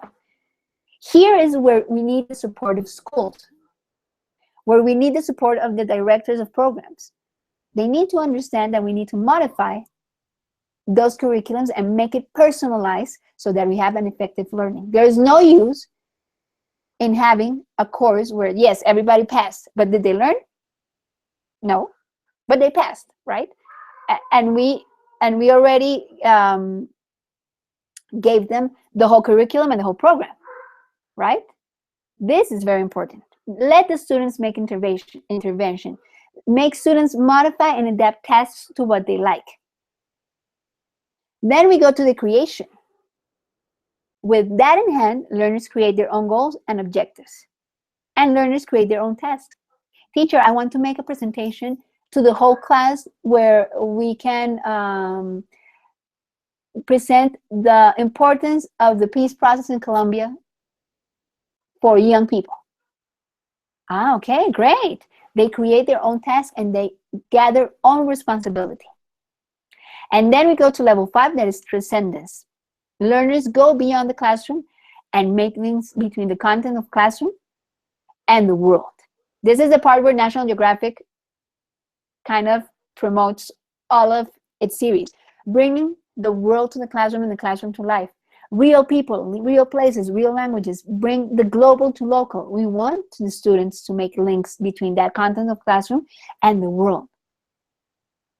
Here is where we need the support of schools, where we need the support of the directors of programs. They need to understand that we need to modify those curriculums and make it personalized so that we have an effective learning. There is no use in having a course where, yes, everybody passed, but did they learn? No, but they passed, right? And we already gave them the whole curriculum and the whole program, right? This is very important. Let the students make intervention. Make students modify and adapt tasks to what they like. Then we go to the creation. With that in hand, learners create their own goals and objectives. And learners create their own tasks. Teacher, I want to make a presentation to the whole class where we can present the importance of the peace process in Colombia for young people. Ah, okay, great. They create their own tasks and they gather own responsibility. And then we go to level 5, that is transcendence. Learners go beyond the classroom and make links between the content of classroom and the world. This is the part where National Geographic kind of promotes all of its series, bringing the world to the classroom and the classroom to life. Real people, real places, real languages, bring the global to local. We want the students to make links between that content of classroom and the world.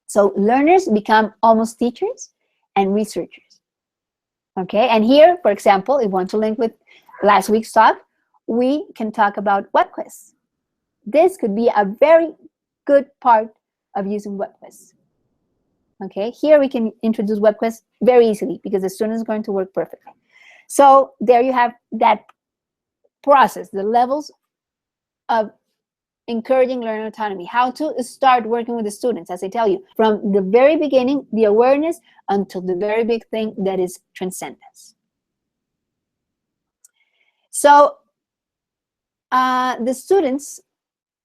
So learners become almost teachers and researchers. Okay, and here, for example, if you want to link with last week's talk, we can talk about web quiz. This could be a very good part of using web quiz. Okay, here we can introduce web quiz very easily because the student is going to work perfectly. So there you have that process, the levels of encouraging learner autonomy, how to start working with the students, as I tell you, from the very beginning, the awareness, until the very big thing that is transcendence. So the students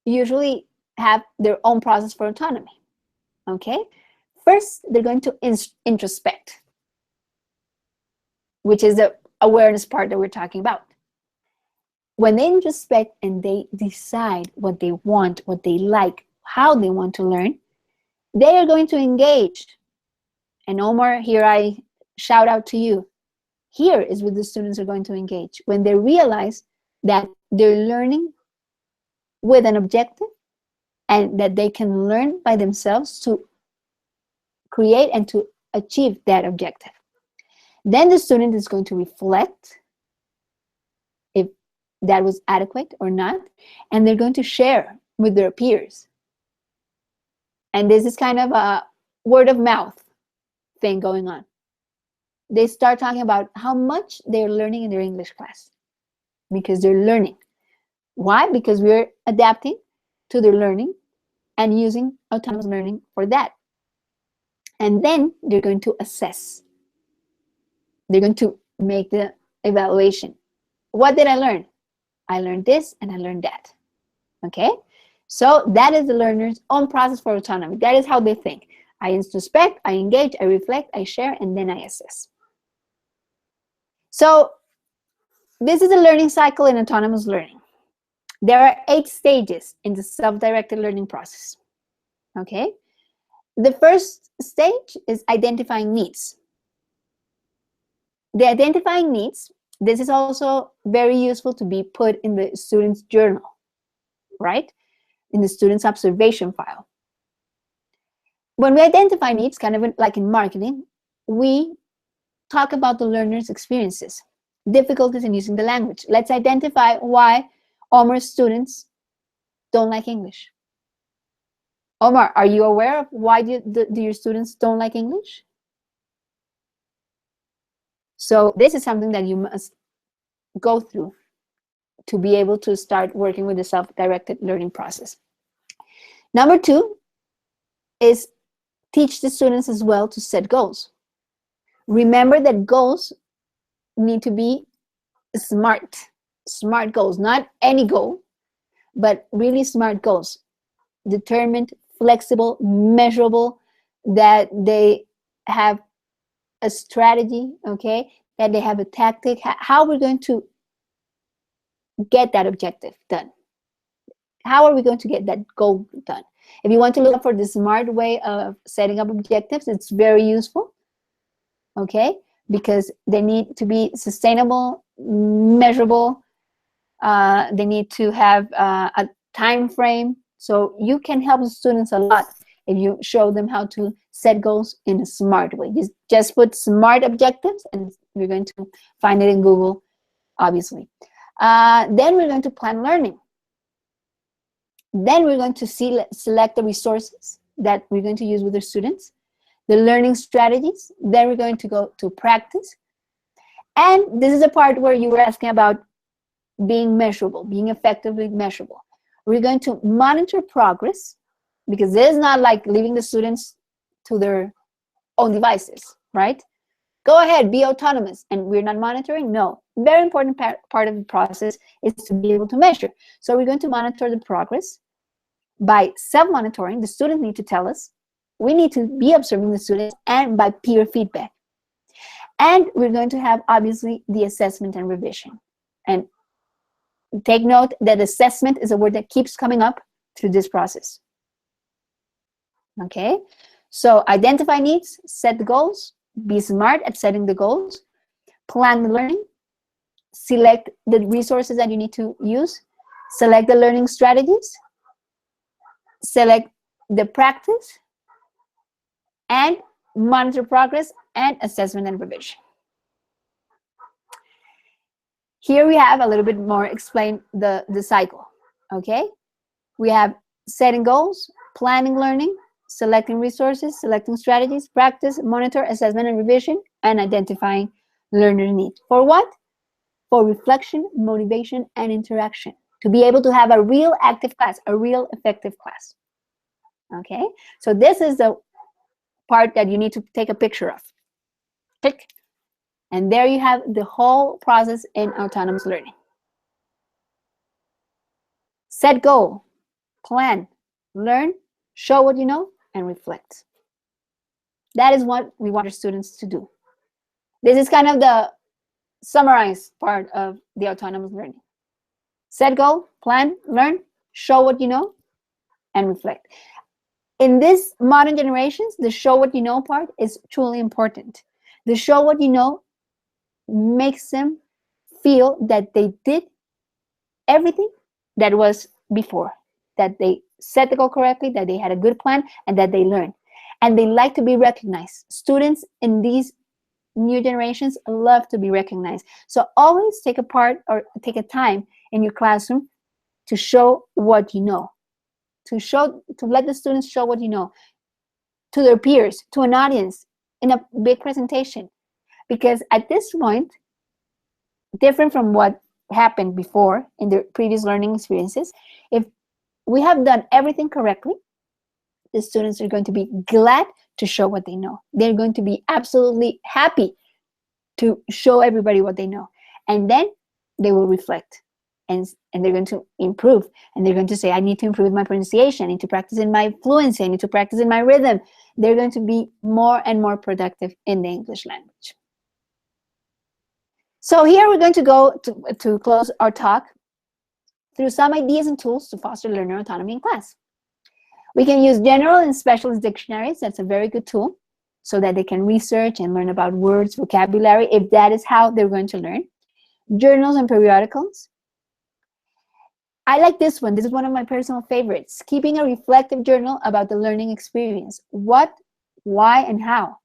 usually have their own process for autonomy, okay? First, they're going to introspect, which is the awareness part that we're talking about. When they introspect and they decide what they want, what they like, how they want to learn, they are going to engage. And Omar, here I shout out to you. Here is where the students are going to engage. When they realize that they're learning with an objective and that they can learn by themselves to create and to achieve that objective. Then the student is going to reflect if that was adequate or not, and they're going to share with their peers. And this is kind of a word of mouth thing going on. They start talking about how much they're learning in their English class because they're learning. Why? Because we're adapting to their learning and using autonomous learning for that. And then they're going to assess. They're going to make the evaluation. What did I learn? I learned this and I learned that. Okay? So that is the learner's own process for autonomy. That is how they think. I introspect, I engage, I reflect, I share, and then I assess. So this is a learning cycle in autonomous learning. There are 8 stages in the self-directed learning process. Okay? The first stage is identifying needs. The identifying needs, this is also very useful to be put in the student's journal, right? In the student's observation file. When we identify needs, kind of like in marketing, we talk about the learner's experiences, difficulties in using the language. Let's identify why Omar's students don't like English. Omar, are you aware of why do your students don't like English? So this is something that you must go through to be able to start working with the self-directed learning process. Number 2 is teach the students as well to set goals. Remember that goals need to be smart goals, not any goal, but really smart goals, determined, flexible, measurable, that they have a strategy, okay, that they have a tactic, how we're going to get that objective done. How are we going to get that goal done? If you want to look for the smart way of setting up objectives, it's very useful, okay, because they need to be sustainable, measurable, they need to have a time frame. So you can help the students a lot if you show them how to set goals in a smart way. You just put smart objectives, and you're going to find it in Google, obviously. Then we're going to plan learning. Then we're going to select the resources that we're going to use with the students, the learning strategies. Then we're going to go to practice. And this is a part where you were asking about being measurable, being effectively measurable. We're going to monitor progress, because this is not like leaving the students to their own devices, right? Go ahead, be autonomous, and we're not monitoring? No. Very important part of the process is to be able to measure. So we're going to monitor the progress by self-monitoring. The students need to tell us. We need to be observing the students, and by peer feedback. And we're going to have, obviously, the assessment and revision. And take note that assessment is a word that keeps coming up through this process. Okay, so identify needs, set the goals, be smart at setting the goals, plan the learning, select the resources that you need to use, select the learning strategies, select the practice, and monitor progress and assessment and revision. Here we have a little bit more explain the cycle, okay? We have setting goals, planning learning, selecting resources, selecting strategies, practice, monitor, assessment and revision, and identifying learner need. For what? For reflection, motivation, and interaction. To be able to have a real active class, a real effective class. Okay? So this is the part that you need to take a picture of. Click. And there you have the whole process in autonomous learning. Set goal, plan, learn, show what you know, and reflect. That is what we want our students to do. This is kind of the summarized part of the autonomous learning. Set goal, plan, learn, show what you know, and reflect. In this modern generations, the show what you know part is truly important. The show what you know makes them feel that they did everything that was before, that they set the goal correctly, that they had a good plan, and that they learned. And they like to be recognized. Students in these new generations love to be recognized. So always take a part or take a time in your classroom to show what you know, to let the students show what you know to their peers, to an audience, in a big presentation. Because at this point, different from what happened before in their previous learning experiences, if we have done everything correctly, the students are going to be glad to show what they know. They're going to be absolutely happy to show everybody what they know. And then they will reflect, and they're going to improve. And they're going to say, I need to improve my pronunciation. I need to practice in my fluency. I need to practice in my rhythm. They're going to be more and more productive in the English language. So here we're going to go to close our talk. through some ideas and tools to foster learner autonomy in class. We can use general and specialist dictionaries. That's a very good tool so that they can research and learn about words, vocabulary, if that is how they're going to learn. Journals and periodicals. I like this one. This is one of my personal favorites. Keeping a reflective journal about the learning experience. What, why, and how.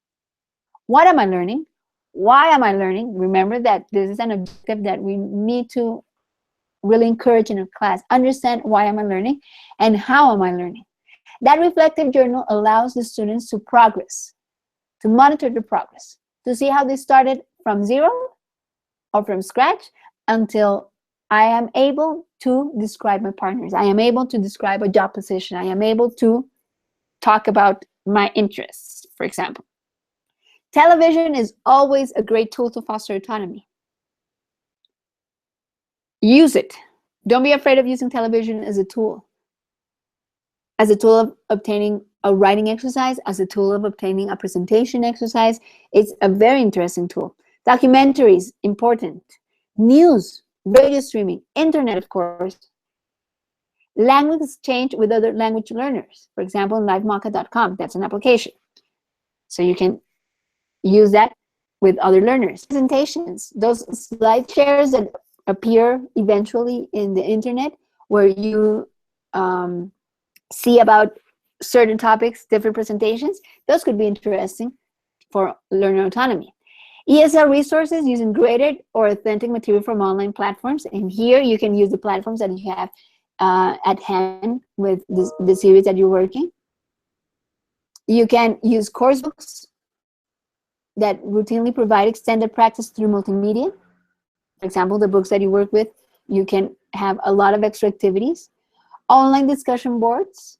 What am I learning? Why am I learning? Remember that this is an objective that we need to really encourage in a class. Understand why am I learning and how am I learning. That reflective journal allows the students to progress, to monitor the progress, to see how they started from zero or from scratch until I am able to describe my partners. I am able to describe a job position. I am able to talk about my interests, for example. Television is always a great tool to foster autonomy. Use it. Don't be afraid of using television as a tool of obtaining a writing exercise, as a tool of obtaining a presentation exercise. It's a very interesting tool. Documentaries, important. News, radio streaming, internet, of course. Language exchange with other language learners. For example, livemaka.com, that's an application. So you can use that with other learners. Presentations, those slide shares that appear eventually in the internet where you see about certain topics, different presentations, those could be interesting for learner autonomy. ESL resources using graded or authentic material from online platforms. And here you can use the platforms that you have at hand with the series that you're working. You can use course books that routinely provide extended practice through multimedia. For example, the books that you work with, you can have a lot of extra activities. Online discussion boards,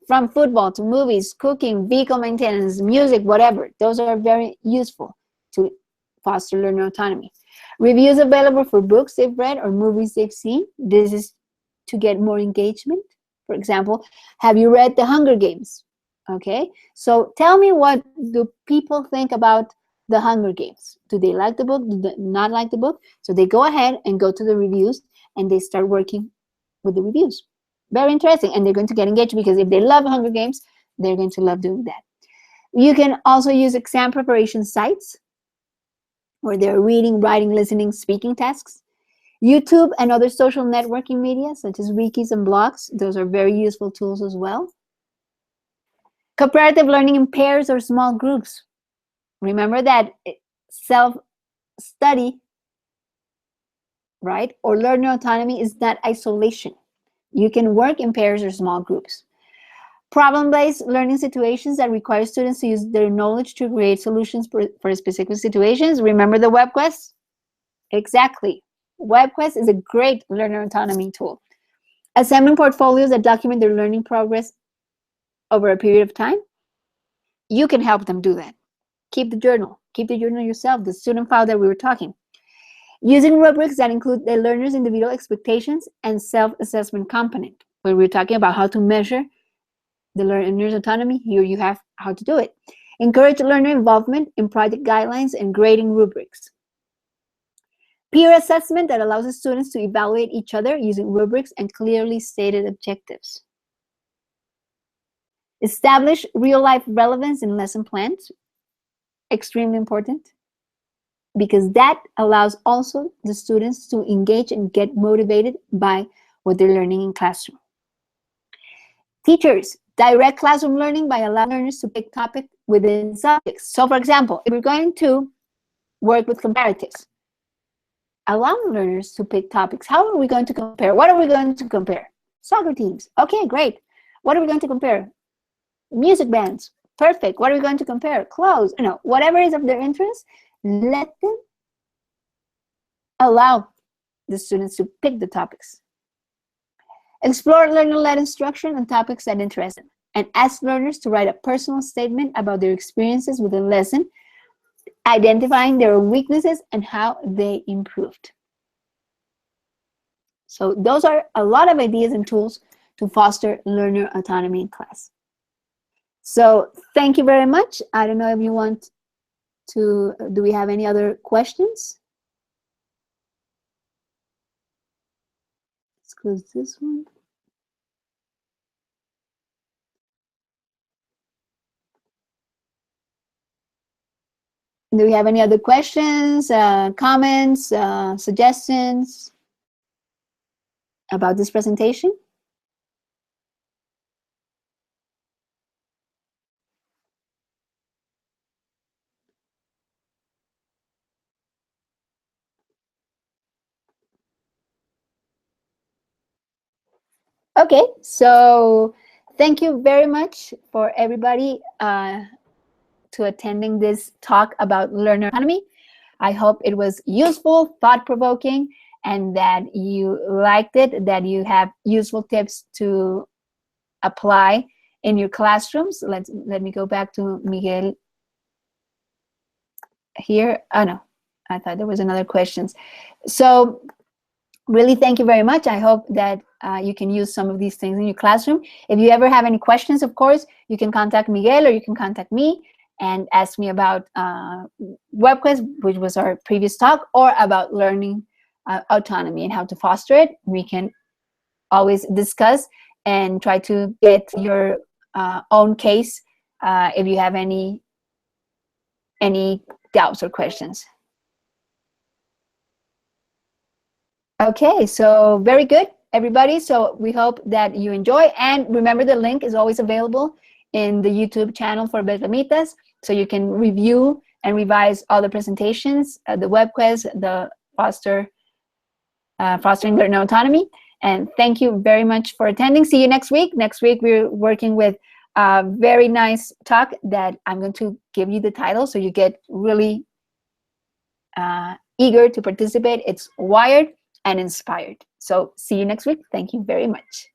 from football to movies, cooking, vehicle maintenance, music, whatever. Those are very useful to foster learner autonomy. Reviews available for books they've read or movies they've seen. This is to get more engagement. For example, have you read The Hunger Games? Okay, so tell me, what do people think about The Hunger Games? Do they like the book? Do they not like the book? So they go ahead and go to the reviews and they start working with the reviews. Very interesting, and they're going to get engaged because if they love Hunger Games, they're going to love doing that. You can also use exam preparation sites where they're reading, writing, listening, speaking tasks. YouTube and other social networking media such as wikis and blogs, those are very useful tools as well. Comparative learning in pairs or small groups. Remember that self-study, right, or learner autonomy is not isolation. You can work in pairs or small groups. Problem-based learning situations that require students to use their knowledge to create solutions for specific situations. Remember the web quest? Exactly. Web quest is a great learner autonomy tool. Assembling portfolios that document their learning progress over a period of time. You can help them do that. Keep the journal. Keep the journal yourself, the student file that we were talking. Using rubrics that include the learner's individual expectations and self-assessment component. When we're talking about how to measure the learner's autonomy, here you have how to do it. Encourage learner involvement in project guidelines and grading rubrics. Peer assessment that allows the students to evaluate each other using rubrics and clearly stated objectives. Establish real-life relevance in lesson plans. Extremely important, because that allows also the students to engage and get motivated by what they're learning in classroom. Teachers, direct classroom learning by allowing learners to pick topics within subjects. So for example, if we're going to work with comparatives, allow learners to pick topics. How are we going to compare? What are we going to compare? Soccer teams. Okay, great. What are we going to compare? Music bands. Perfect. What are we going to compare? Clothes. You know, whatever is of their interest, let them allow the students to pick the topics. Explore learner-led instruction on topics that interest them, and ask learners to write a personal statement about their experiences with the lesson, identifying their weaknesses and how they improved. So those are a lot of ideas and tools to foster learner autonomy in class. So thank you very much. I don't know if you want to, do we have any other questions? Let's close this one. Do we have any other questions, comments, suggestions about this presentation? Okay, so thank you very much for everybody to attending this talk about learner autonomy. I hope it was useful, thought-provoking, and that you liked it, that you have useful tips to apply in your classrooms. Let me go back to Miguel here. Oh no, I thought there was another question. So really, thank you very much. I hope that you can use some of these things in your classroom. If you ever have any questions, of course, you can contact Miguel or you can contact me and ask me about WebQuest, which was our previous talk, or about learning autonomy and how to foster it. We can always discuss and try to get your own case if you have any doubts or questions. Okay, so very good, everybody. So we hope that you enjoy. And remember, the link is always available in the YouTube channel for Betlemitas, so you can review and revise all the presentations, the WebQuest, the Fostering Learner Autonomy. And thank you very much for attending. See you next week. Next week, we're working with a very nice talk that I'm going to give you the title so you get really eager to participate. It's Wired and Inspired. So see you next week. Thank you very much.